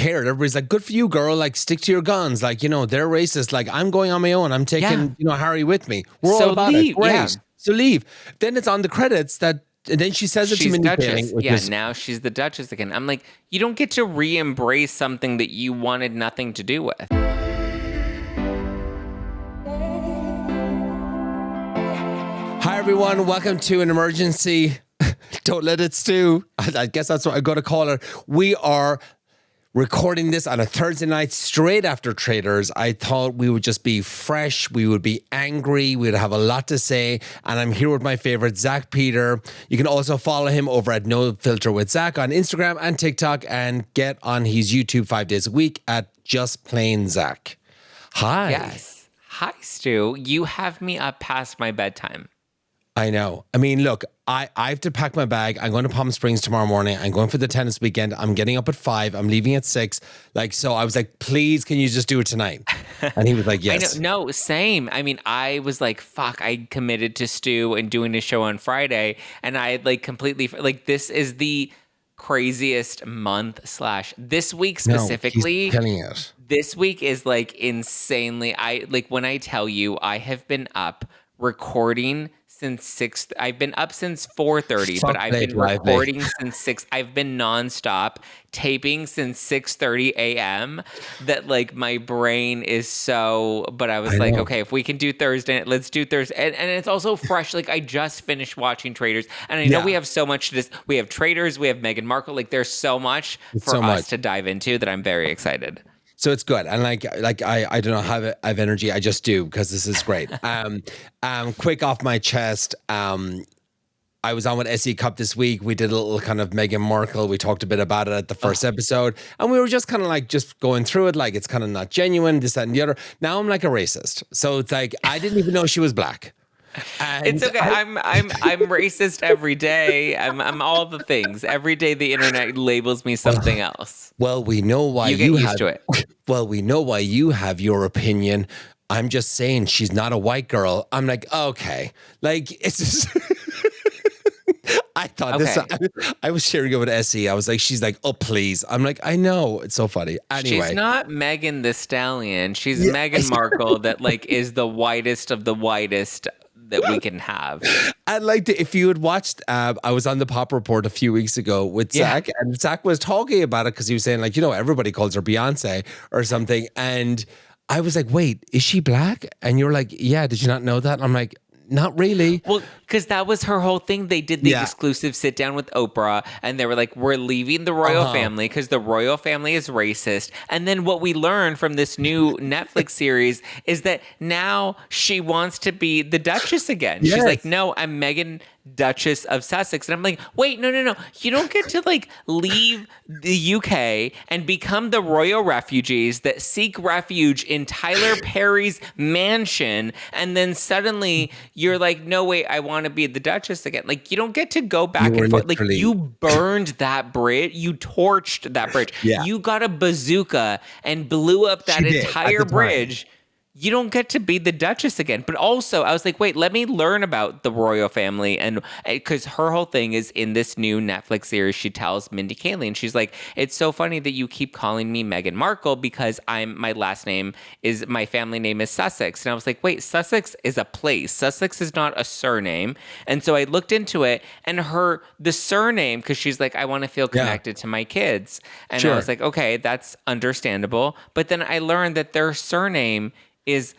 cared. Everybody's like, good for you, girl. Like, stick to your guns. Like, they're racist. Like, I'm going on my own. I'm taking, Harry with me. We're all about it. Great. Yeah. So leave. Then it's on the credits and then she says it to Mindy Duchess. Kaling. Now she's the Duchess again. I'm like, you don't get to re-embrace something that you wanted nothing to do with. Hi, everyone. Welcome to an emergency. Don't Let It Stu. I guess that's what I got to call it. We are recording this on a Thursday night straight after Traitors. I thought we would just be fresh. We would be angry. We'd have a lot to say. And I'm here with my favorite, Zack Peter. You can also follow him over at No Filter with Zack on Instagram and TikTok, and get on his YouTube 5 days a week at Just Plain Zack. Hi. Yes. Hi, Stu. You have me up past my bedtime. I know. I mean, look, I have to pack my bag. I'm going to Palm Springs tomorrow morning. I'm going for the tennis weekend. I'm getting up at 5. I'm leaving at 6. So I was like, please, can you just do it tonight? And he was like, yes. I know. No, same. I mean, I was like, fuck, I committed to Stu and doing a show on Friday. And I had completely, this is the craziest month / this week specifically. He's killing it. This week is insanely, when I tell you, I have been up recording since 6. I've been up since 4:30, but I've been recording since 6. I've been nonstop taping since 6:30 a.m. That my brain is so. But I was okay, if we can do Thursday, let's do Thursday. And it's also fresh. I just finished watching Traitors, and I know we have so much to this. We have Traitors, we have Meghan Markle. There's so much for us to dive into that I'm very excited. So it's good. And I don't know how I have energy. I just do, because this is great. Quick off my chest. I was on with SE Cup this week. We did a little kind of Meghan Markle. We talked a bit about it at the first episode. And we were just kind of just going through it. It's kind of not genuine, this, that, and the other. Now I'm like a racist. So it's I didn't even know she was black. And it's okay. I'm racist every day. I'm all the things. Every day the internet labels me something else. Well, we know why you get used to it. Well, we know why you have your opinion. I'm just saying she's not a white girl. I'm like, okay. It's just I thought this. I was sharing it with Essie. I was like, she's like, oh, please. I'm like, I know. It's so funny. Anyway. She's not Megan the Stallion. She's Meghan Markle that is the whitest of the whitest that we can have. I'd like to, if you had watched, I was on the Pop Report a few weeks ago with Zack, and Zack was talking about it because he was saying everybody calls her Beyonce or something. And I was like, wait, is she black? And you're like, yeah, did you not know that? And I'm like, not really. Well, because that was her whole thing. They did the exclusive sit down with Oprah, and they were like, we're leaving the royal family because the royal family is racist. And then what we learned from this new Netflix series is that now she wants to be the Duchess again. Yes. She's like, no, I'm Meghan, Duchess of Sussex. And I'm like, wait, no. You don't get to leave the UK and become the royal refugees that seek refuge in Tyler Perry's mansion. And then suddenly you're like, no, wait, I want to be the Duchess again. You don't get to go back and forth. You burned that bridge. You torched that bridge. Yeah. You got a bazooka and blew up that entire bridge. You don't get to be the Duchess again. But also, I was like, wait, let me learn about the royal family. And because her whole thing is in this new Netflix series, she tells Mindy Kaling, she's like, it's so funny that you keep calling me Meghan Markle because my family name is Sussex. And I was like, wait, Sussex is a place. Sussex is not a surname. And so I looked into it, and the surname, because she's like, I want to feel connected to my kids. And I was like, okay, that's understandable. But then I learned that their surname is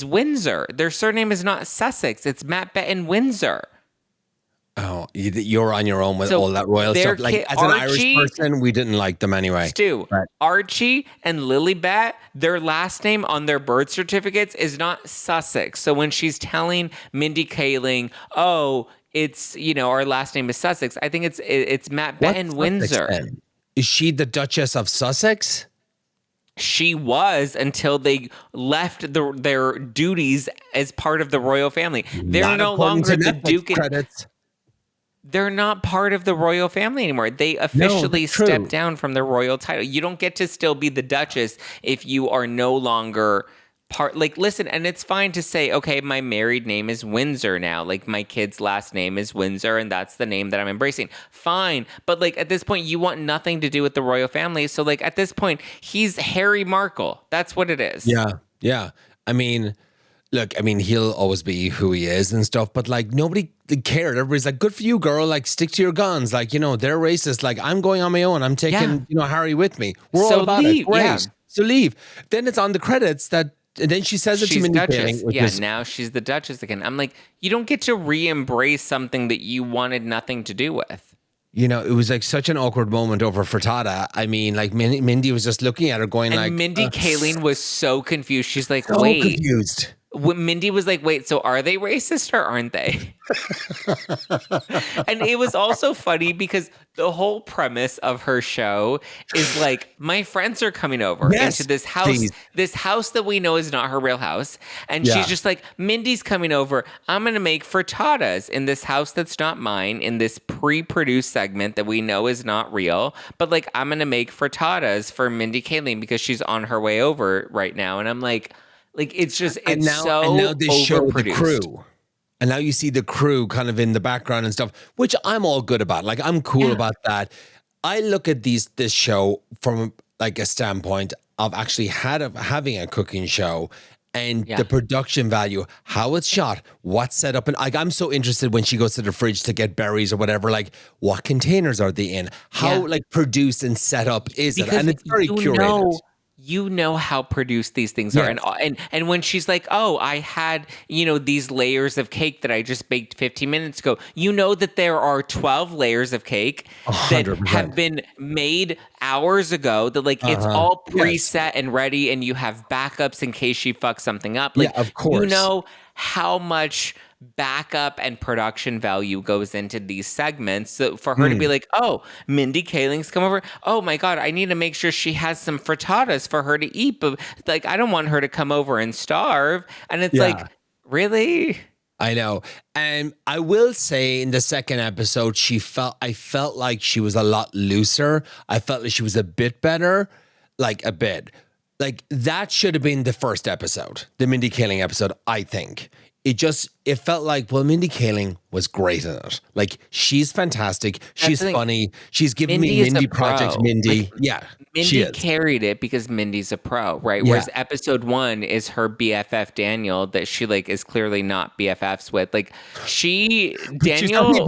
Windsor. Their surname is not Sussex. It's Matt Betton Windsor. Oh, you're on your own with all that royal stuff. As an Irish person, we didn't like them anyway. Stu, right. Archie and Lilibet, their last name on their birth certificates is not Sussex. So when she's telling Mindy Kaling, oh, it's, our last name is Sussex, I think it's Matt Betton Windsor. Then? Is she the Duchess of Sussex? She was until they left their duties as part of the royal family. They're no longer the Duke. They're not part of the royal family anymore. They officially stepped down from their royal title. You don't get to still be the Duchess if you are no longer part, like, listen, and it's fine to say, okay, my married name is Windsor now. Like, my kid's last name is Windsor, and that's the name that I'm embracing. Fine. But, like, at this point, you want nothing to do with the royal family. So, like, at this point, he's Harry Markle. That's what it is. Yeah. Yeah. I mean, look, I mean, he'll always be who he is and stuff, but like nobody cared. Everybody's like, good for you, girl. Like, stick to your guns. Like, you know, they're racist. Like, I'm going on my own. I'm taking, you know, Harry with me. We're So all about leave, it. Great. yeah. So leave. Then it's on the credits that, and then she says it to She's Mindy Duchess. Kaling. Now she's the Duchess again. I'm like, you don't get to re-embrace something that you wanted nothing to do with. You know, it was like such an awkward moment over frittata. I mean, like Mindy was just looking at her going And like. Mindy Kaling was so confused. She's like, So wait. confused. Mindy was like, wait, so are they racist or aren't they? And it was also funny because the whole premise of her show is like, my friends are coming over into this house that we know is not her real house. And she's just like, Mindy's coming over. I'm going to make frittatas in this house that's not mine, in this pre-produced segment that we know is not real. But like, I'm going to make frittatas for Mindy Kaling because she's on her way over right now. And I'm like, it's just, it's so and now they show the overproduced. crew. And now you see the crew kind of in the background and stuff, which I'm all good about. Like, I'm cool about that. I look at this show from like a standpoint of actually having a cooking show and the production value, how it's shot, what's set up. And like, I'm so interested when she goes to the fridge to get berries or whatever, like what containers are they in? How like produced and set up is it? And it's very curated. You know how produced these things are. And when she's like, oh, I had, you know, these layers of cake that I just baked 15 minutes ago, you know that there are 12 layers of cake 100%. that have been made hours ago, that like it's all preset and ready, and you have backups in case she fucks something up. Like, of course. You know how much backup and production value goes into these segments. So for her to be like, oh, Mindy Kaling's come over. Oh my God, I need to make sure she has some frittatas for her to eat. But like, I don't want her to come over and starve. And it's like, really? I know. And I will say in the second episode, I felt like she was a lot looser. I felt like she was a bit better, like a bit. Like that should have been the first episode, the Mindy Kaling episode, I think. It felt like, well, Mindy Kaling was great in it. Like, she's fantastic. She's funny. She's giving me Mindy projects, Mindy. Like, Mindy carried it because Mindy's a pro, right? Yeah. Whereas episode 1 is her BFF Daniel that she like is clearly not BFFs with. Like Daniel,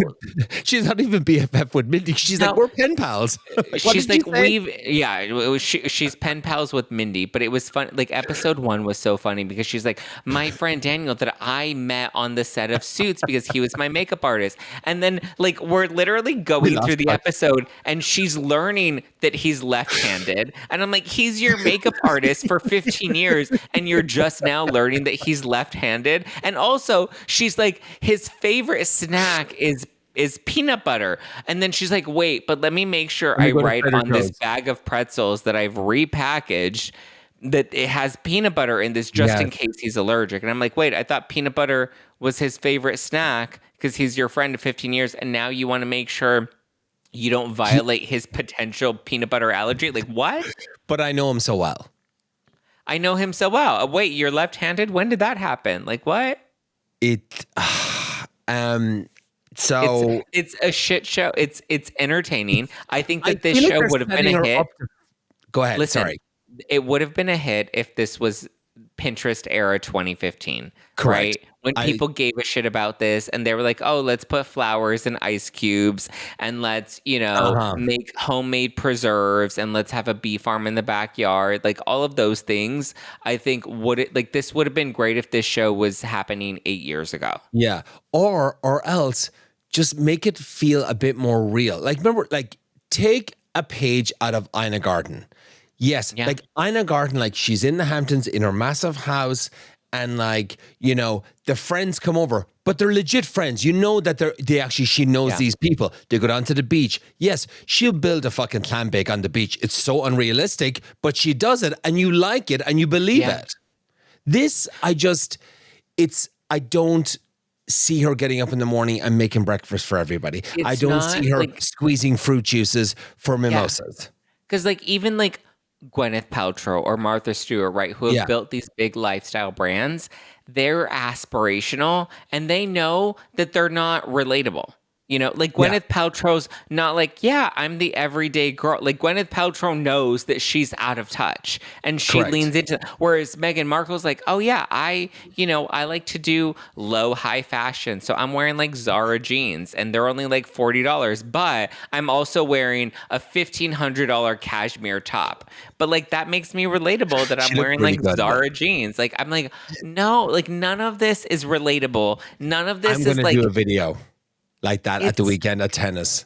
she's not even BFF with Mindy. She's like, we're pen pals. She's like, she's pen pals with Mindy. But it was fun. Like episode 1 was so funny because she's like, my friend Daniel that I met on the set of Suits because he was my makeup artist. And then like we're literally going through the episode and she's learning that he's left-handed. And I'm like, he's your makeup artist for 15 years and you're just now learning that he's left-handed. And also she's like, his favorite snack is peanut butter. And then she's like, wait, but let me make sure I write on this bag of pretzels that I've repackaged that it has peanut butter in this just in case he's allergic. And I'm like, wait, I thought peanut butter was his favorite snack because he's your friend of 15 years. And now you want to make sure you don't violate his potential peanut butter allergy. Like what? But I know him so well. I know him so well. Wait, you're left-handed? When did that happen? Like what? So it's a shit show. It's entertaining. I think that this show would have been a hit. Go ahead. Listen, sorry. It would have been a hit if this was Pinterest era 2015. Correct. Right? When people gave a shit about this and they were like, oh, let's put flowers and ice cubes and let's, make homemade preserves and let's have a bee farm in the backyard. Like all of those things, I think this would have been great if this show was happening 8 years ago. Yeah. Or else just make it feel a bit more real. Like remember, like take a page out of Ina Garten. Yes, like Ina Garten, like she's in the Hamptons in her massive house and like, the friends come over, but they're legit friends. You know that she knows these people. They go down to the beach. Yes, she'll build a fucking clam bake on the beach. It's so unrealistic, but she does it and you like it and you believe it. This, I don't see her getting up in the morning and making breakfast for everybody. I don't see her squeezing fruit juices for mimosas. Because like even like Gwyneth Paltrow or Martha Stewart, right, who have Yeah, built these big lifestyle brands, they're aspirational and they know that they're not relatable. You know, like yeah, Gwyneth Paltrow's not like, yeah, I'm the everyday girl. Like Gwyneth Paltrow knows that she's out of touch and she correct. leans into, whereas Meghan Markle's like, oh yeah, I like to do low, high fashion. So I'm wearing like Zara jeans and they're only like $40, but I'm also wearing a $1,500 cashmere top. But like that makes me relatable that She I'm looked wearing really like good in it. Zara jeans. Like I'm like, no, like none of this is relatable. None of I'm this is gonna do like a video like that at the it's weekend at tennis.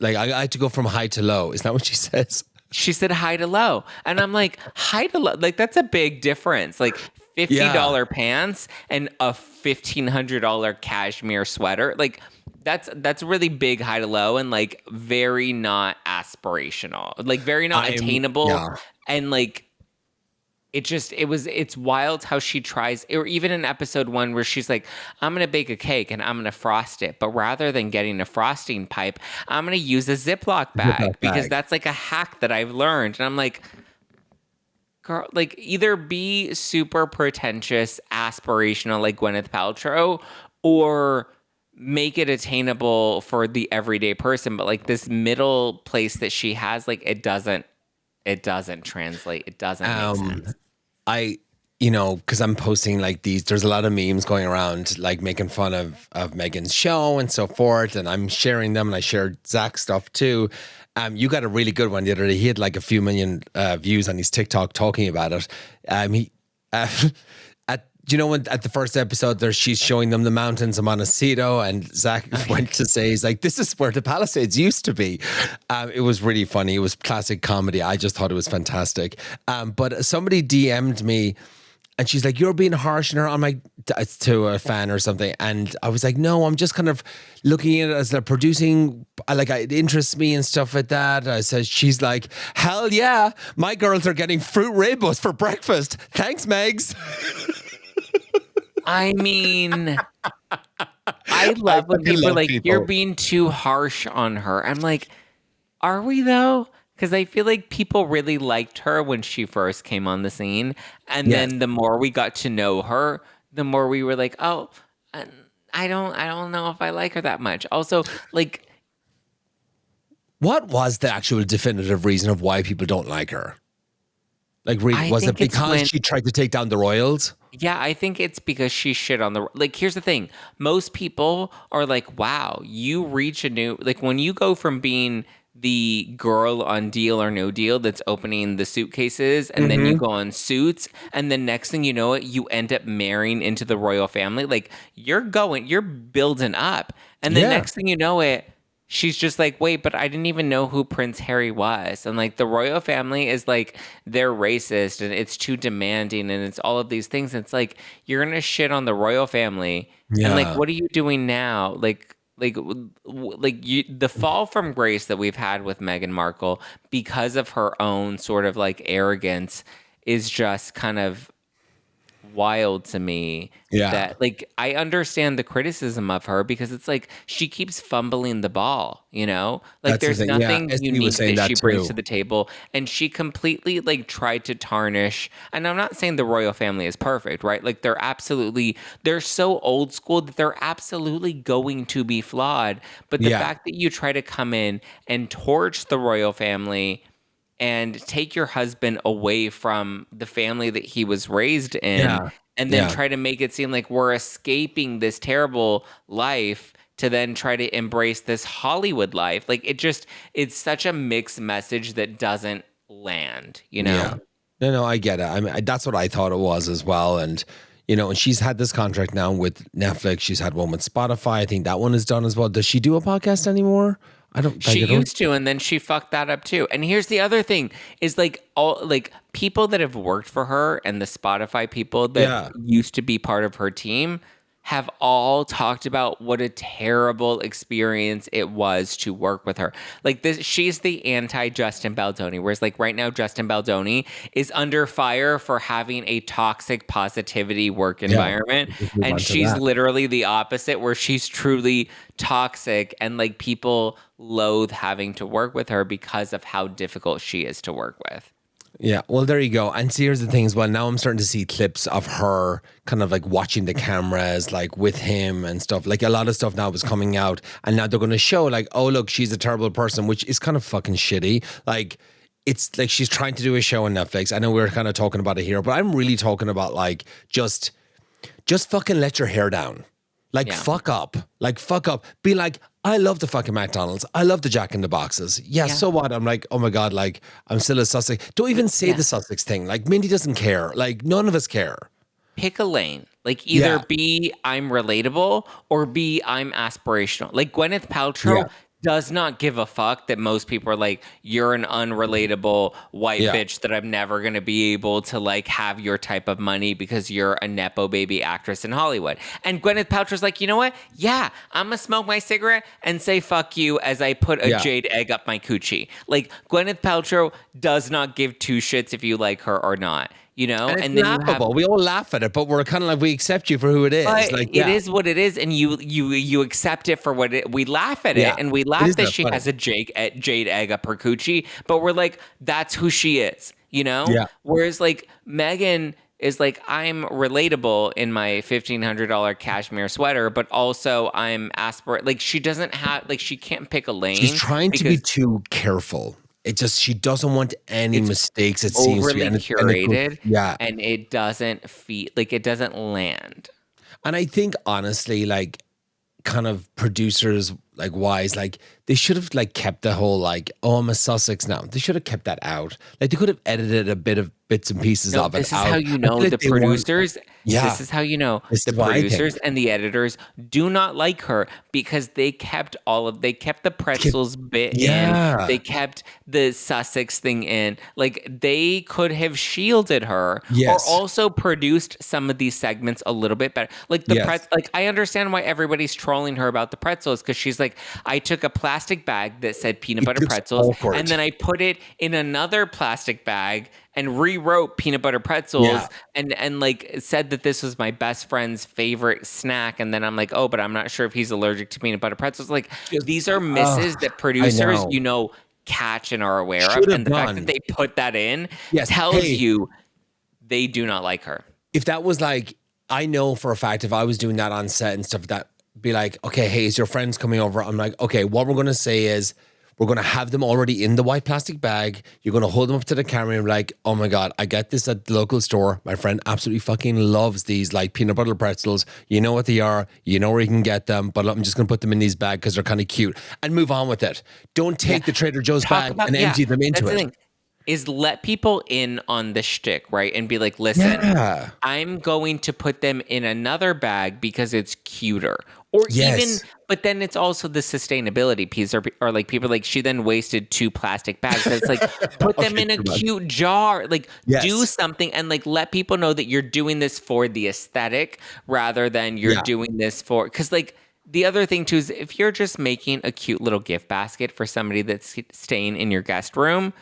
Like, I had to go from high to low. Is that what she says? she said high to low. And I'm like, high to low, like that's a big difference. Like Yeah, $50 pants and a $1,500 cashmere sweater. Like that's really big high to low and like very not aspirational. Like very not attainable yeah. and like it's wild how she tries, or even in episode 1 where she's like, I'm gonna bake a cake and I'm gonna frost it, but rather than getting a frosting pipe, I'm gonna use a Ziploc Ziploc bag because bag. that's like a hack that I've learned. And I'm like, girl, like either be super pretentious, aspirational like Gwyneth Paltrow, or make it attainable for the everyday person. But like this middle place that she has, like it doesn't translate. It doesn't make Um, sense. I, because I'm posting like these, there's a lot of memes going around, like making fun of Megan's show and so forth, and I'm sharing them, and I shared Zach stuff too. You got a really good one the other day. He had like a few million views on his TikTok talking about it. He uh, when at the first episode there she's showing them the mountains of Montecito, and Zach went to say, he's like, this is where the Palisades used to be. It was really funny. It was classic comedy. I just thought it was fantastic. But somebody DM'd me and she's like, you're being harsh on her. I'm like, to a fan or something. And I was like, no, I'm just kind of looking at it as they're producing, like, it interests me and stuff like that. I said, she's like, hell yeah, my girls are getting fruit rainbows for breakfast. Thanks, Megs. I mean, I I love when fucking people are love like, you're people. being too harsh on her. I'm like, are we though? Because I feel like people really liked her when she first came on the scene. And Yes. then the more we got to know her, the more we were like, oh, uh, I don't know if I like her that much. Also, like, What was the actual definitive reason of why people don't like her? Like, really, I was it think it's because when she tried to take down the royals? Yeah, I think it's because she shit on the like. Here's the thing: most people are like, "Wow, you reach a new like when you go from being the girl on Deal or No Deal that's opening the suitcases, and then you Mm-hmm. go on Suits, and the next thing you know, it you end up marrying into the royal family. Like you're building up, and the Yeah, next thing you know, it she's just like, wait, but I didn't even know who Prince Harry was. And like the royal family is like, they're racist and it's too demanding and it's all of these things. It's like, you're going to shit on the royal family. And like, yeah. what are you doing now? The fall from grace that we've had with Meghan Markle because of her own sort of like arrogance is just kind of wild to me Yeah. that like I understand the criticism of her because it's like she keeps fumbling the ball, you know? Like That's the there's thing. Yeah, nothing SB was unique saying that that she brings to too. the table and she completely like tried to tarnish. And I'm not saying the royal family is perfect, right? Like they're so old school that they're absolutely going to be flawed, but the Yeah, fact that you try to come in and torch the royal family and take your husband away from the family that he was raised in yeah, and then yeah. try to make it seem like we're escaping this terrible life to then try to embrace this Hollywood life. Like it's such a mixed message that doesn't land, you Yeah. know? No, I get it. I mean, that's what I thought it was as well. And, and she's had this contract now with Netflix. She's had one with Spotify. I think that one is done as well. Does she do a podcast anymore? She I don't. used to, and then she fucked that up too. And here's the other thing: is like all like people that have worked for her and the Spotify people that Yeah. used to be part of her team have all talked about what a terrible experience it was to work with her. Like this, she's the anti Justin Baldoni, whereas like right now, Justin Baldoni is under fire for having a toxic positivity work Yeah. environment. Just move And on to she's that. literally the opposite, where she's truly toxic and like people loathe having to work with her because of how difficult she is to work with. Yeah, well, there you go. And see, here's the thing as well. Now I'm starting to see clips of her kind of like watching the cameras, like with him and stuff. Like a lot of stuff now is coming out, and now they're going to show like, oh, look, she's a terrible person, which is kind of fucking shitty. Like, it's like she's trying to do a show on Netflix. I know we're kind of talking about it here, but I'm really talking about like just fucking let your hair down. Like, fuck up. Like, fuck up. Be like, I love the fucking McDonald's. I love the Jack in the Boxes. Yeah, so what? I'm like, oh my God, like, I'm still a Sussex. Don't even say the Sussex thing. Like, Mindy doesn't care. Like, none of us care. Pick a lane. Like, either B, I'm relatable, or B, I'm aspirational. Like, Gwyneth Paltrow does not give a fuck that most people are like, you're an unrelatable white bitch that I'm never going to be able to like have your type of money because you're a Nepo baby actress in Hollywood. And Gwyneth Paltrow's like, you know what? Yeah, I'm going to smoke my cigarette and say fuck you as I put a jade egg up my coochie. Like, Gwyneth Paltrow does not give two shits if you like her or not. You know, and then laughable. We all laugh at it, but we're kind of like, we accept you for who it is. But like, it is what it is, and you accept it for what it. We laugh at it, and we laugh that she has a jade egg up her coochie. But we're like, that's who she is, you know. Yeah. Whereas like Meghan is like, I'm relatable in my $1,500 cashmere sweater, but also I'm like she doesn't have like she can't pick a lane. She's trying to be too careful. It just, she doesn't want any mistakes. It seems overly curated, yeah, and it doesn't like it doesn't land. And I think honestly, like, kind of producers like wise, like they should have like kept the whole like, oh, I'm a Sussex now. They should have kept that out. Like they could have edited a bit of bits and pieces of it. This is out. how you know the producers. This is how you know the producers and the editors do not like her because they kept the pretzels bit in. They kept the Sussex thing in. Like they could have shielded her or also produced some of these segments a little bit better. Like the like I understand why everybody's trolling her about the pretzels because she's like, I took a plastic bag that said peanut butter pretzels and then I put it in another plastic bag and rewrote peanut butter pretzels and like said that this was my best friend's favorite snack. And then I'm like, oh, but I'm not sure if he's allergic to peanut butter pretzels. Like these are misses that producers, catch and are aware of. And the fact that they put that in tells you they do not like her. If that was like, I know for a fact, if I was doing that on set and stuff, that be like, okay, hey, is your friends coming over? I'm like, okay, what we're going to say is, we're going to have them already in the white plastic bag. You're going to hold them up to the camera and be like, oh my God, I get this at the local store. My friend absolutely fucking loves these like peanut butter pretzels. You know what they are. You know where you can get them. But I'm just going to put them in these bags because they're kind of cute and move on with it. Don't take the Trader Joe's bag and empty them into it. Is let people in on the shtick, right? And be like, listen, I'm going to put them in another bag because it's cuter. Or even, but then it's also the sustainability piece, or like people like, she then wasted 2 plastic bags. So it's like, put them in a cute jar, like do something and like let people know that you're doing this for the aesthetic rather than you're doing this for, because like, the other thing too is if you're just making a cute little gift basket for somebody that's staying in your guest room,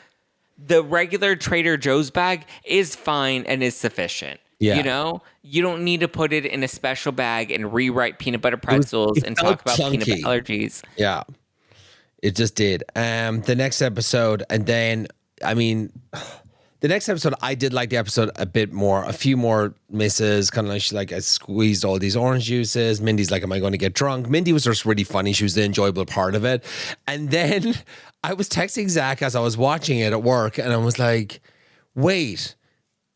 the regular Trader Joe's bag is fine and is sufficient. Yeah. You know, you don't need to put it in a special bag and rewrite peanut butter pretzels and talk about peanut butter allergies. Yeah, it just did. The next episode, and then, I mean, the next episode, I did like the episode a bit more, a few more misses, kind of like, she's like, I squeezed all these orange juices. Mindy's like, am I going to get drunk? Mindy was just really funny. She was the enjoyable part of it. And then I was texting Zack as I was watching it at work, and I was like, wait,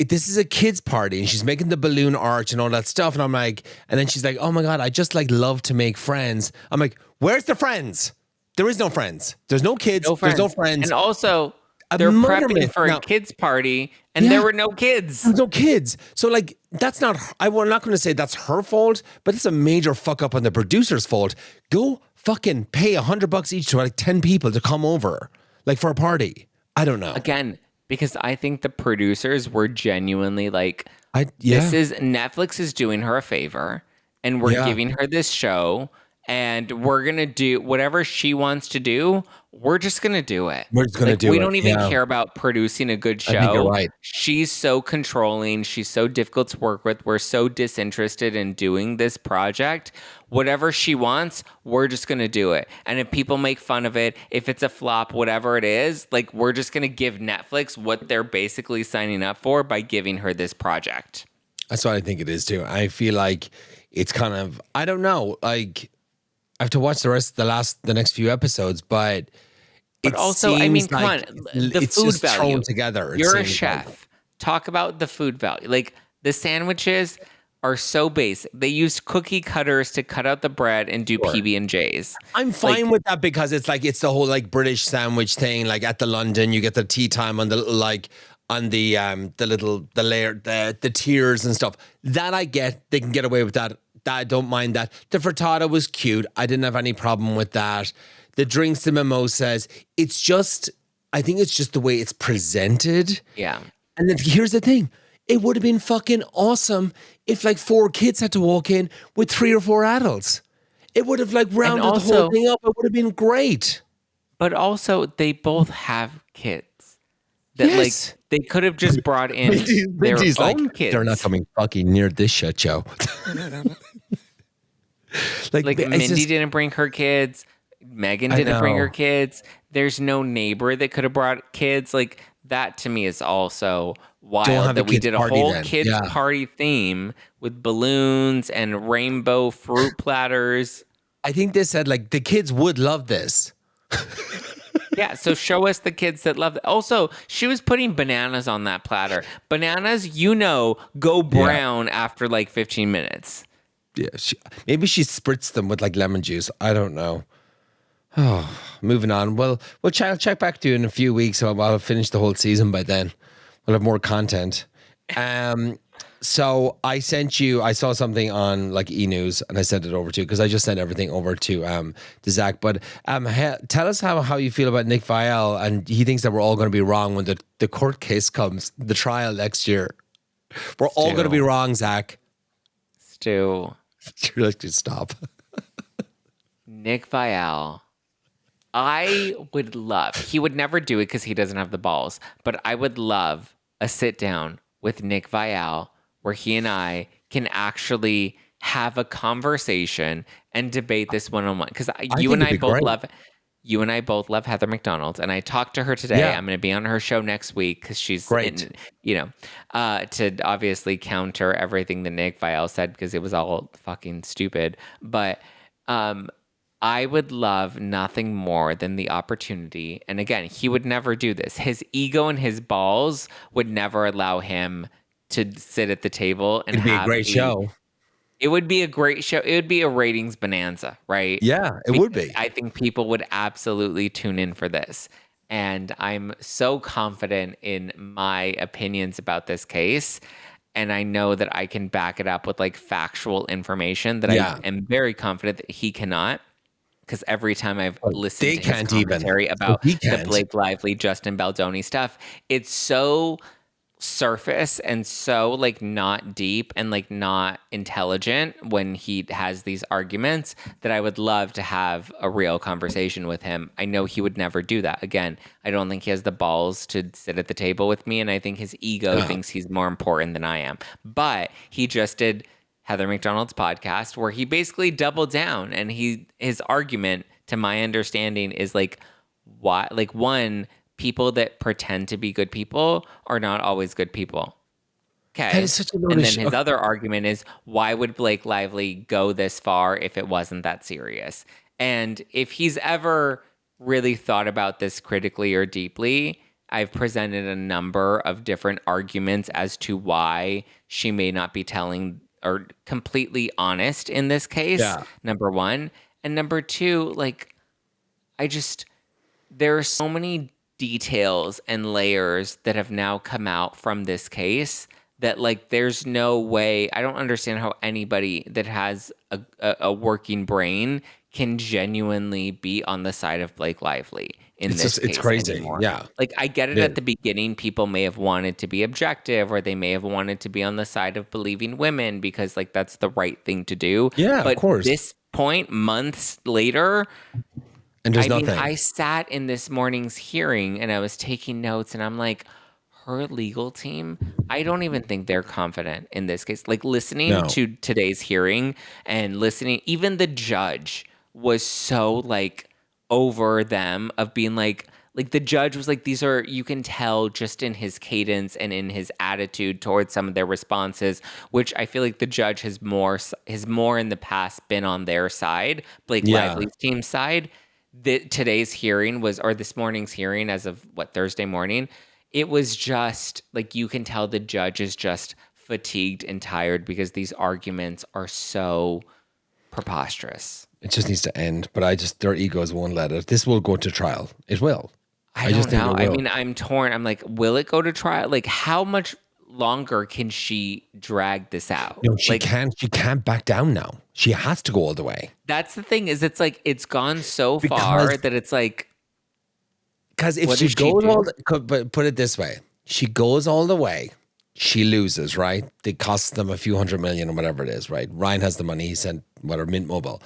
this is a kid's party, and she's making the balloon arch and all that stuff. And I'm like, and then she's like, oh my God, I just like love to make friends. I'm like, where's the friends? There is no friends. There's no kids. There's no friends. And also, they're prepping for a kids party, and there were no kids. There's no kids. So like, that's not, I'm not going to say that's her fault, but it's a major fuck up on the producer's fault. Go fucking pay $100 each to like 10 people to come over, like for a party. I don't know. Again, because I think the producers were genuinely like, Netflix is doing her a favor, and we're giving her this show, and we're going to do whatever she wants to do. We're just going to do it. We're just going to do we it. don't even Yeah. care about producing a good show. I think you're right. She's so controlling. She's so difficult to work with. We're so disinterested in doing this project. Whatever she wants, we're just going to do it. And if people make fun of it, if it's a flop, whatever it is, like, we're just going to give Netflix what they're basically signing up for by giving her this project. That's what I think it is too. I feel like it's kind of, I don't know, like, I have to watch the next few episodes, but also, I mean, come on, the it's food just value. thrown together. You're a chef. Talk about the food value. Like, the sandwiches are so basic. They used cookie cutters to cut out the bread and do PB&Js. I'm fine with that because it's the whole like British sandwich thing. Like at the London, you get the tea time on the like on the layer, the tiers and stuff. That I get. They can get away with that. I don't mind that. The frittata was cute. I didn't have any problem with that. The drinks, the mimosas. I think it's just the way it's presented. Yeah. And then here's the thing. It would have been fucking awesome if like 4 kids had to walk in with 3 or 4 adults. It would have like rounded the whole thing up. It would have been great. But also, they both have kids. That like they could have just brought in their own kids. They're not coming fucking near this shit show. like Mindy didn't bring her kids. Meghan didn't bring her kids. There's no neighbor that could have brought kids. Like, that to me is also wild that we did a whole kids party theme with balloons and rainbow fruit platters. I think they said like the kids would love this. Yeah, so show us the kids that love it. Also, she was putting bananas on that platter. Bananas, go brown after like 15 minutes. Yeah, maybe she spritzed them with like lemon juice. I don't know. Oh, moving on. Well, we'll check back to you in a few weeks. So I'll finish the whole season by then. We'll have more content. So I saw something on like E-News and I sent it over to you because I just sent everything over to Zack. But tell us how you feel about Nick Viall, and he thinks that we're all going to be wrong when the court case comes, the trial next year. We're all going to be wrong, Zack. Stu. You're like, just stop. Nick Viall. I would love, he would never do it because he doesn't have the balls, but I would love a sit down with Nick Viall where he and I can actually have a conversation and debate this one-on-one. Because you and I both love Heather McDonald, and I talked to her today. Yeah. I'm going to be on her show next week because she's great. To obviously counter everything that Nick Viall said because it was all fucking stupid. But I would love nothing more than the opportunity. And again, he would never do this. His ego and his balls would never allow him to sit at the table and It'd be a great show. It would be a great show. It would be a ratings bonanza, right? Yeah, it would be. I think people would absolutely tune in for this. And I'm so confident in my opinions about this case. And I know that I can back it up with like factual information that I am very confident that he cannot. Because every time I've listened to his commentary about the Blake Lively, Justin Baldoni stuff, it's so surface and so like not deep and like not intelligent when he has these arguments that I would love to have a real conversation with him. I know he would never do that. Again, I don't think he has the balls to sit at the table with me, and I think his ego thinks he's more important than I am. But he just did Heather McDonald's podcast where he basically doubled down, and his argument, to my understanding, is like, why, like, one, people that pretend to be good people are not always good people. Okay. That is such a and then his other argument is, why would Blake Lively go this far if it wasn't that serious? And if he's ever really thought about this critically or deeply, I've presented a number of different arguments as to why she may not be telling or completely honest in this case, number one. And number two, like, there are so many details and layers that have now come out from this case that, like, there's no way, I don't understand how anybody that has a working brain can genuinely be on the side of Blake Lively in this case. It's crazy anymore. Yeah. Like, I get it at the beginning, people may have wanted to be objective, or they may have wanted to be on the side of believing women because, like, that's the right thing to do. Yeah, but of course. This point, months later, And there's I mean, nothing. I sat in this morning's hearing and I was taking notes and I'm like, her legal team, I don't even think they're confident in this case. Like listening No. to today's hearing and listening, even the judge was so like over them of being like the judge was like, these are, you can tell just in his cadence and in his attitude towards some of their responses, which I feel like the judge has more in the past been on their side, Blake Yeah. Lively's team's side. Today's hearing was, or this morning's hearing as of Thursday morning, it was just like you can tell the judge is just fatigued and tired because these arguments are so preposterous. It just needs to end. But their egos won't let it. This will go to trial. It will. I just don't think know. it I will. mean, I'm torn. I'm like, will it go to trial? Like, how much longer can she drag this out? No, she Like, can't. She can't back down now. She has to go all the way. that's the thing. Is it's like it's gone so Because- far that it's like, Because if what she does she goes do? but put it this way, she goes all the way, she loses, right? It costs them a few $100 million or whatever it is, right? Ryan has the money. He sent Mint Mobile.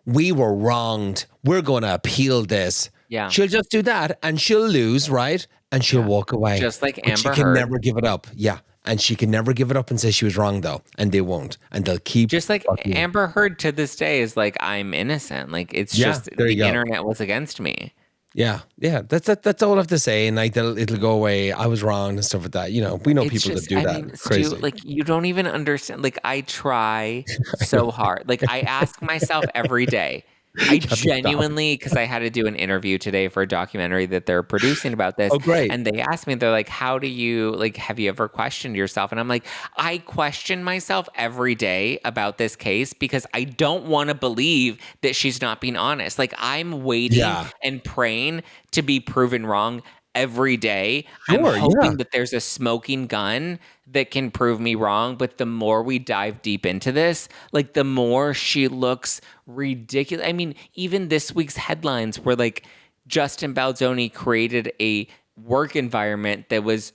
We were wronged. We're going to appeal this. Yeah. She'll just do that and she'll lose, right? And she'll walk away. Just like But she Amber can Heard. never give it up. Yeah. And she can never give it up and say she was wrong, though. And they won't. And they'll keep. Just like fucking- Amber Heard to this day is like, I'm innocent. Like, it's Yeah, just there the you go. internet was against me. Yeah. Yeah. That's all I have to say. And like, it'll go away. I was wrong and stuff like that. You know, we know It's people just, that do I that. mean, It's crazy. Stu, like, you don't even understand. Like, I try so hard. Like, I ask myself every day. I genuinely, because I had to do an interview today for a documentary that they're producing about this. Oh, great. And they asked me, they're like, how do you, like, have you ever questioned yourself? And I'm like, I question myself every day about this case because I don't want to believe that she's not being honest. Like, I'm waiting Yeah. and praying to be proven wrong every day. Sure, I'm hoping yeah. that there's a smoking gun that can prove me wrong. But the more we dive deep into this, like the more she looks ridiculous. I mean, even this week's headlines were like Justin Baldoni created a work environment that was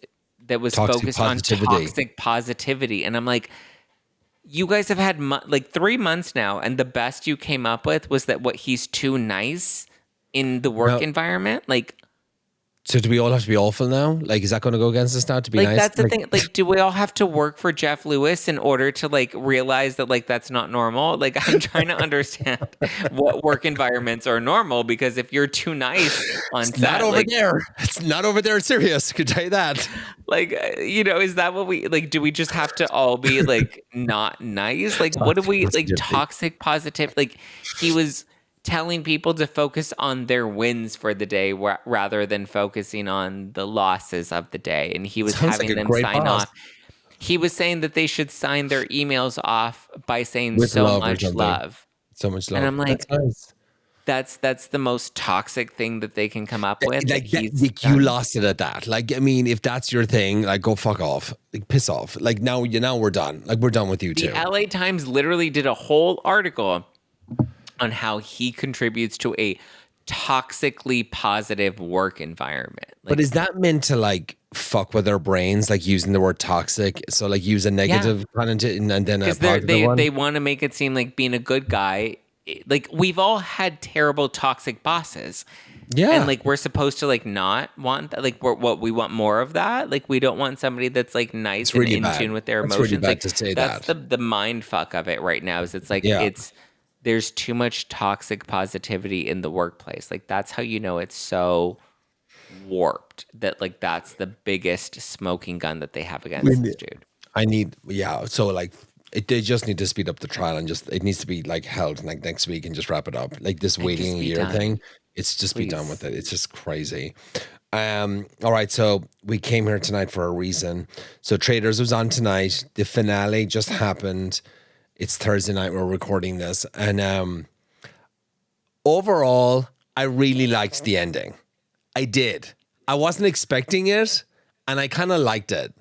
Toxic focused positivity. on toxic positivity. And I'm like, you guys have had like 3 months now, and the best you came up with was that he's too nice in the work environment. Like, So do we all have to be awful now? Like, is that going to go against us now to be like nice? that's the thing. Like, do we all have to work for Jeff Lewis in order to like realize that like that's not normal? Like, I'm trying to understand what work environments are normal, because if you're too nice on set, Not over like, there. It's not over there. Serious. I can tell you that. like is that what we like? Do we just have to all be like not nice? Like, what do we like? Toxic positive. Like, he was telling people to focus on their wins for the day rather than focusing on the losses of the day. And he was Sounds having like a them great sign boss. off. He was saying that they should sign their emails off by saying With so love or much something. love. So much love. And I'm like, that's nice. that's the most toxic thing that they can come up with. Like, that he's you done. lost it at that. Like, I mean, if that's your thing, like, go fuck off. Like, piss off. Like, now we're done. Like, we're done with you The too. LA Times literally did a whole article on how he contributes to a toxically positive work environment. Like, But is that meant to like fuck with their brains, like using the word toxic? So like use a negative connotation and then a because positive one? they want to make it seem like being a good guy. Like, we've all had terrible toxic bosses. Yeah. And like, we're supposed to like not want that. Like, we want more of that. Like, we don't want somebody that's like nice It's really and in bad. tune with their It's emotions. really bad like, to say that's that. the mind fuck of it right now. Is it's like Yeah. there's too much toxic positivity in the workplace. Like, that's how you know it's so warped. That like that's the biggest smoking gun that they have against this dude. So like they just need to speed up the trial and just it needs to be like held like next week and just wrap it up. Like this waiting a be year done. thing. It's just be done Please. with it. It's just crazy. All right, so we came here tonight for a reason. So Traitors was on tonight. The finale just happened. It's Thursday night. We're recording this, and overall, I really liked the ending. I did. I wasn't expecting it, and I kind of liked it.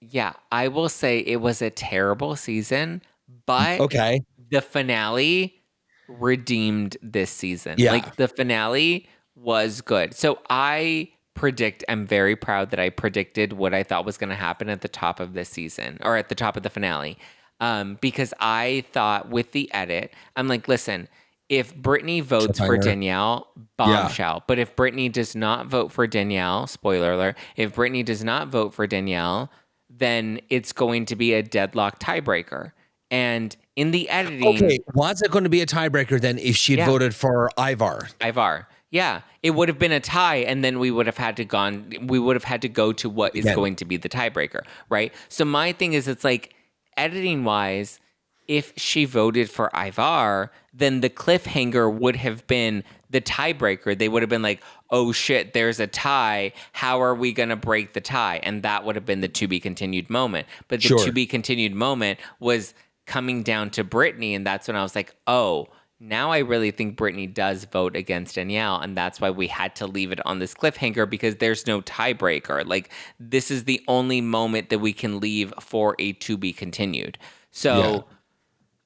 Yeah, I will say it was a terrible season, but Okay. the finale redeemed this season. Yeah. Like, the finale was good. So I'm very proud that I predicted what I thought was going to happen at the top of this season, or at the top of the finale. because I thought with the edit, I'm like, listen, if Brittany votes for Cliffhanger. Danielle, bombshell. But if Brittany does not vote for Danielle, spoiler alert, if Brittany does not vote for Danielle, then it's going to be a deadlock tiebreaker. And in the editing, Okay, was it going to be a tiebreaker then if she had Yeah. voted for Ivar? Ivar. Yeah, it would have been a tie, and then we would have had to go to what is Again. going to be the tiebreaker, right? So my thing is, it's like editing wise, if she voted for Ivar, then the cliffhanger would have been the tiebreaker. They would have been like, oh shit, there's a tie. How are we going to break the tie? And that would have been the to be continued moment. But the Sure. to be continued moment was coming down to Brittany, and that's when I was like, oh, now I really think Brittany does vote against Danielle, and that's why we had to leave it on this cliffhanger, because there's no tiebreaker. Like, this is the only moment that we can leave for a to be continued. So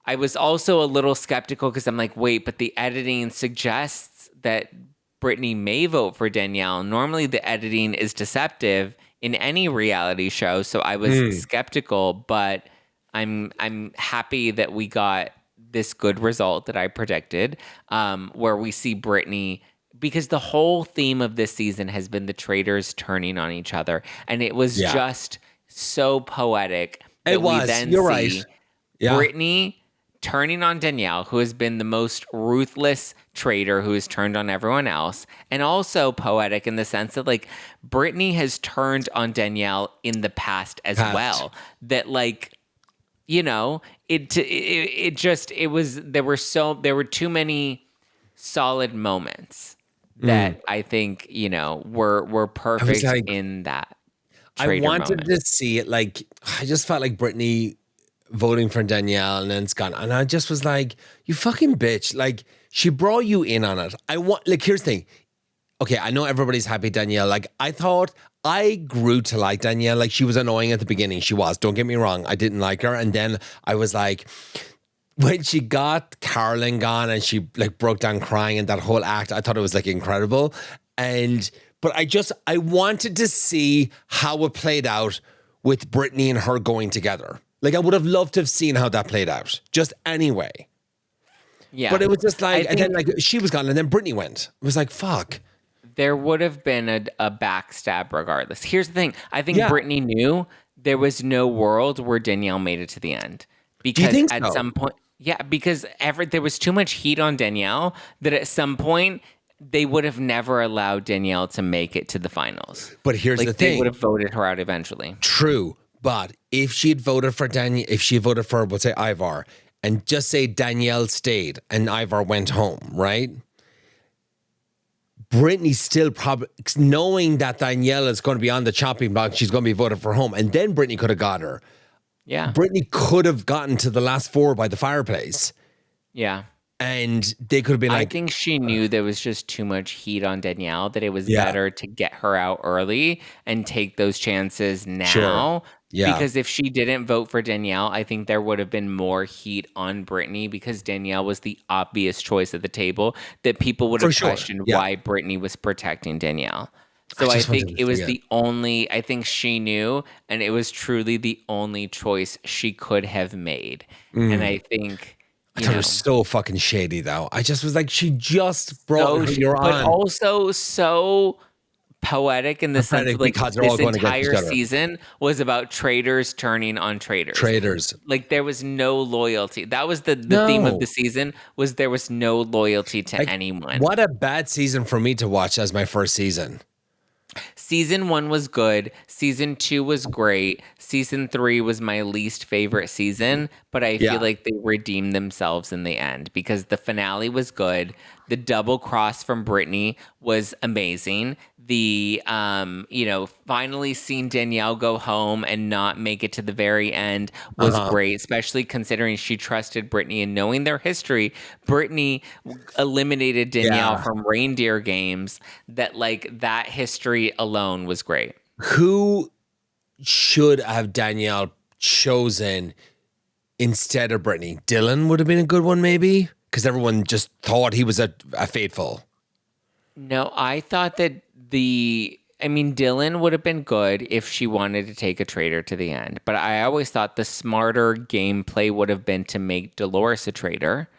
I was also a little skeptical because I'm like, wait, but the editing suggests that Brittany may vote for Danielle. Normally the editing is deceptive in any reality show, so I was skeptical, but I'm happy that we got this good result that I predicted, where we see Brittany, because the whole theme of this season has been the traitors turning on each other, and it was just so poetic that we then You're see right. Yeah. Brittany turning on Danielle, who has been the most ruthless traitor who has turned on everyone else, and also poetic in the sense that, like, Brittany has turned on Danielle in the past as well. That, like, you know, there were too many solid moments that I think, you know, were perfect like, in that I traitor wanted moment. to see it. Like, I just felt like Brittany voting for Danielle and then it's gone. And I just was like, you fucking bitch. Like, she brought you in on it. Here's the thing. Okay, I know everybody's happy Danielle. Like, I grew to like Danielle. Like, she was annoying at the beginning. She was. Don't get me wrong. I didn't like her. And then I was like, when she got Carolyn gone and she like broke down crying and that whole act, I thought it was like incredible. But I wanted to see how it played out with Brittany and her going together. Like, I would have loved to have seen how that played out. Just anyway. Yeah. But it was just like, I and then think like she was gone and then Brittany went. It was like, fuck. there would have been a backstab regardless. Here's the thing. I think Yeah. Brittany knew there was no world where Danielle made it to the end. Do you Because think at so? some point, because there was too much heat on Danielle that at some point they would have never allowed Danielle to make it to the finals. But here's Like, the they thing. would have voted her out eventually. True. But if she had voted for let's say Ivar, and just say Danielle stayed and Ivar went home, right? Brittany still probably, knowing that Danielle is going to be on the chopping block, she's going to be voted for home. And then Brittany could have got her. Yeah. Brittany could have gotten to the last four by the fireplace. Yeah. And they could have been I like, think she knew there was just too much heat on Danielle, that it was better to get her out early and take those chances now. Sure. Yeah. Because if she didn't vote for Danielle, I think there would have been more heat on Brittany, because Danielle was the obvious choice at the table, that people would have questioned why Brittany was protecting Danielle. So I think it was I think she knew, and it was truly the only choice she could have made. And I think, I thought it was so fucking shady, though. I just was like, she just brought her on. But also so poetic in the sense Pathetic of, like, because they're all this going against each entire other. season was about traitors turning on traitors. Traitors. Like, there was no loyalty. That was the No. theme of the season, was there was no loyalty to anyone. What a bad season for me to watch as my first season. Season 1 was good. Season 2 was great. Season 3 was my least favorite season, but I feel like they redeemed themselves in the end, because the finale was good. The double cross from Brittany was amazing. The, finally seeing Danielle go home and not make it to the very end was great, especially considering she trusted Brittany, and knowing their history. Brittany eliminated Danielle from reindeer games. That history alone was great. Who should have Danielle chosen instead of Brittany? Dylan would have been a good one, maybe, because everyone just thought he was a faithful. No, I thought that I mean, Dylan would have been good if she wanted to take a traitor to the end. But I always thought the smarter gameplay would have been to make Dolores a traitor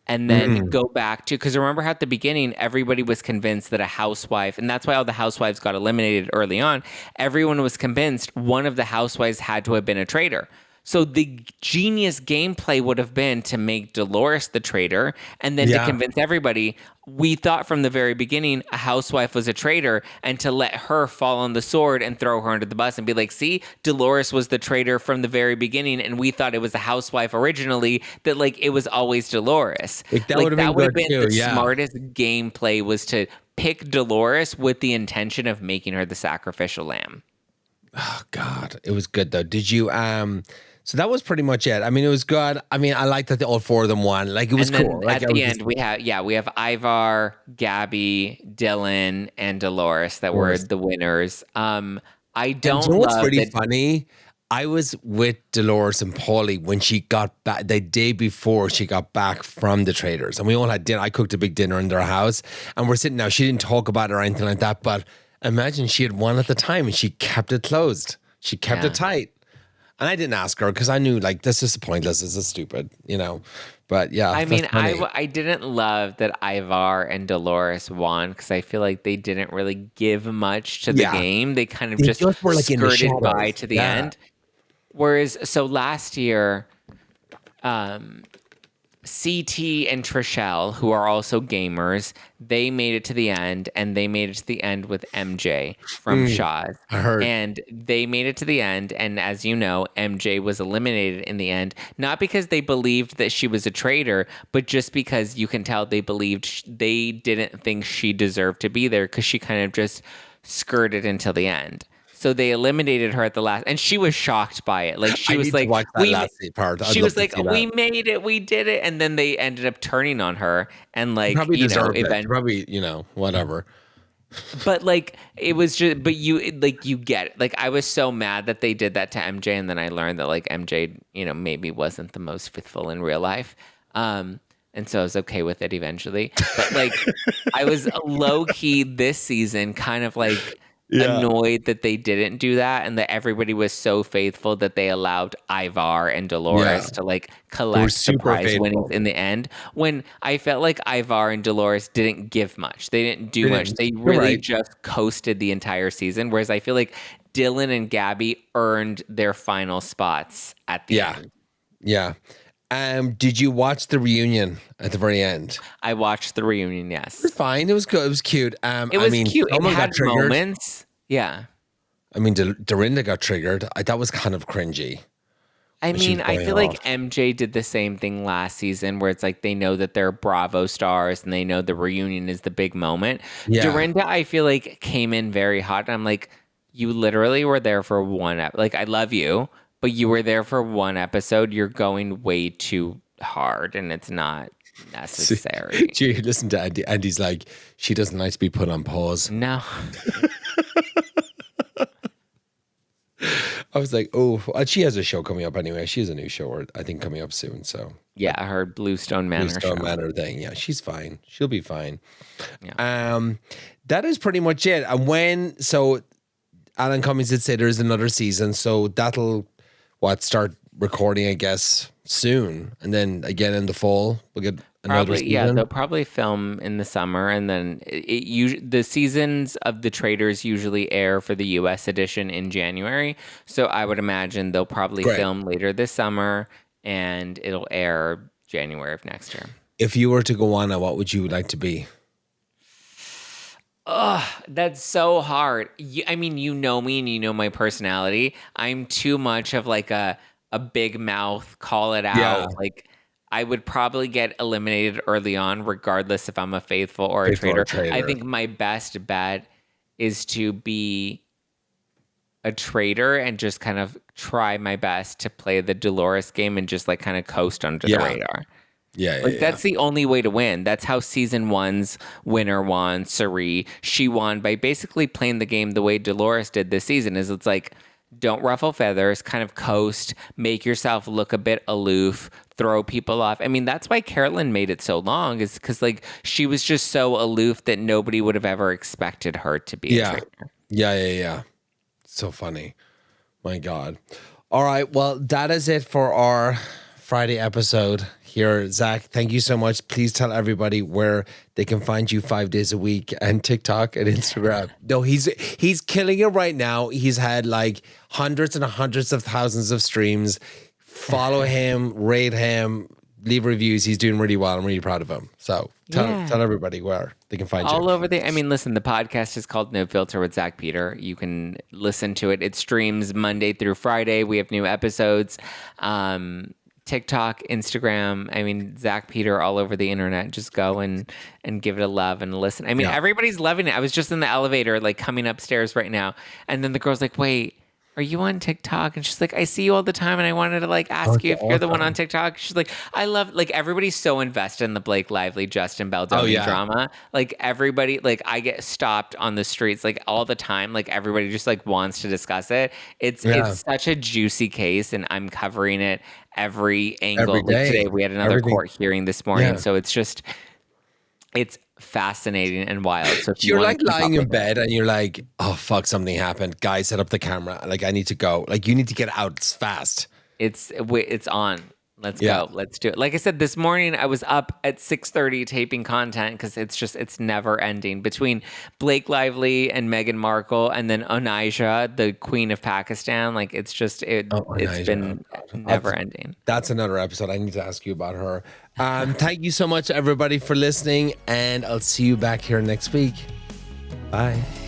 and then go back to, because remember how at the beginning, everybody was convinced that a housewife, and that's why all the housewives got eliminated early on. Everyone was convinced one of the housewives had to have been a traitor. So the genius gameplay would have been to make Dolores the traitor and then to convince everybody. We thought from the very beginning a housewife was a traitor and to let her fall on the sword and throw her under the bus and be like, see, Dolores was the traitor from the very beginning and we thought it was a housewife originally, that like it was always Dolores. Like, that like, would have been good too, the smartest gameplay was to pick Dolores with the intention of making her the sacrificial lamb. Oh God, it was good though. Did you so that was pretty much it. I mean, it was good. I mean, I like that all four of them won. Like, it was cool. Like, at the end, we have Ivar, Gabby, Dylan, and Dolores that were the winners. I don't love what's pretty that. funny? I was with Dolores and Paulie when she got back the day before she got back from the Traitors, and we all had dinner. I cooked a big dinner in their house, and we're sitting now. She didn't talk about it or anything like that, but imagine she had won at the time and she kept it closed. She kept it tight. And I didn't ask her because I knew, like, this is pointless. This is stupid, you know. But yeah, I mean, I didn't love that Ivar and Dolores won because I feel like they didn't really give much to the game. They kind of just were, like, in the skirted by shadows. to the end. Whereas, so last year, CT and Trishelle, who are also gamers, they made it to the end, and they made it to the end with MJ from Shaw's. I heard. And they made it to the end, and as you know, MJ was eliminated in the end, not because they believed that she was a traitor, but just because you can tell they believed they didn't think she deserved to be there because she kind of just skirted until the end. So they eliminated her at the last, and she was shocked by it. Like she was like, she was like, "We made it, we did it," and then they ended up turning on her, and like, you know, probably, you know, whatever. But like, it was just, but you get it. Like, I was so mad that they did that to MJ, and then I learned that like MJ, you know, maybe wasn't the most faithful in real life. And so I was okay with it eventually. But like, I was low key this season, kind of like. Annoyed that they didn't do that and that everybody was so faithful that they allowed Ivar and Dolores to like collect the prize winnings in the end, when I felt like Ivar and Dolores didn't give much. They didn't do much. They really just coasted the entire season, whereas I feel like Dylan and Gabby earned their final spots at the end. Yeah. Did you watch the reunion at the very end? I watched the reunion, yes. It was fine. It was good. It was cute. It was cute. It had moments. Yeah. I mean, Dorinda got triggered. That was kind of cringy. I mean, I feel like MJ did the same thing last season where it's like they know that they're Bravo stars and they know the reunion is the big moment. Yeah. Dorinda, I feel like, came in very hot. And I'm like, you literally were there for one episode. Like, I love you, but you were there for one episode. You're going way too hard and it's not necessary. See, listen to Andy. Andy's like, she doesn't like to be put on pause. No. I was like, oh, she has a show coming up anyway. She has a new show, I think, coming up soon. So yeah, her Bluestone Manor Manor thing. Yeah, she's fine. She'll be fine. Yeah. That is pretty much it. And Alan Cummings did say there is another season, so that'll start recording, I guess, soon, and then again in the fall we'll get another season. Yeah, they'll probably film in the summer, and then the seasons of the Traitors usually air for the U.S. edition in January. So I would imagine they'll probably film later this summer, and it'll air January of next year. If you were to go on, what would you like to be? Ugh, that's so hard. I mean, you know me and you know my personality. I'm too much of like a big mouth, call it out. Yeah. Like, I would probably get eliminated early on, regardless if I'm a faithful or a traitor. I think my best bet is to be a traitor and just kind of try my best to play the Dolores game and just like kind of coast under the radar. That's the only way to win. That's how season 1's winner won, Sari. She won by basically playing the game the way Dolores did this season. It's like, don't ruffle feathers, kind of coast, make yourself look a bit aloof, throw people off. I mean, that's why Carolyn made it so long, is because like she was just so aloof that nobody would have ever expected her to be a traitor. Yeah. So funny. My God. All right. Well, that is it for our Friday episode here. Zach, thank you so much. Please tell everybody where they can find you 5 days a week and TikTok and Instagram. No, he's killing it right now. He's had like hundreds and hundreds of thousands of streams. Follow him, rate him, leave reviews. He's doing really well. I'm really proud of him. So tell everybody where they can find you. All over I mean, listen, the podcast is called No Filter with Zack Peter. You can listen to it. It streams Monday through Friday. We have new episodes. TikTok, Instagram. I mean, Zack Peter all over the internet. Just go and give it a love and listen. I mean, everybody's loving it. I was just in the elevator, like coming upstairs right now. And then the girl's like, wait, are you on TikTok? And she's like, I see you all the time. And I wanted to like ask you if you're the one on TikTok. She's like, I love, like, everybody's so invested in the Blake Lively, Justin Baldoni drama. Like everybody, like I get stopped on the streets like all the time. Like everybody just like wants to discuss it. It's such a juicy case and I'm covering it every angle. Like today we had another court hearing this morning. So it's just, it's fascinating and wild. So if you're like lying in bed and you're like, oh fuck, something happened. Guys, set up the camera. Like I need to go. Like you need to get out fast. It's on. Let's go. Let's do it. Like I said, this morning I was up at 6:30 taping content because it's never ending between Blake Lively and Meghan Markle and then Onija, the Queen of Pakistan. Like it's been never ending. That's another episode. I need to ask you about her. Thank you so much, everybody, for listening, and I'll see you back here next week. Bye.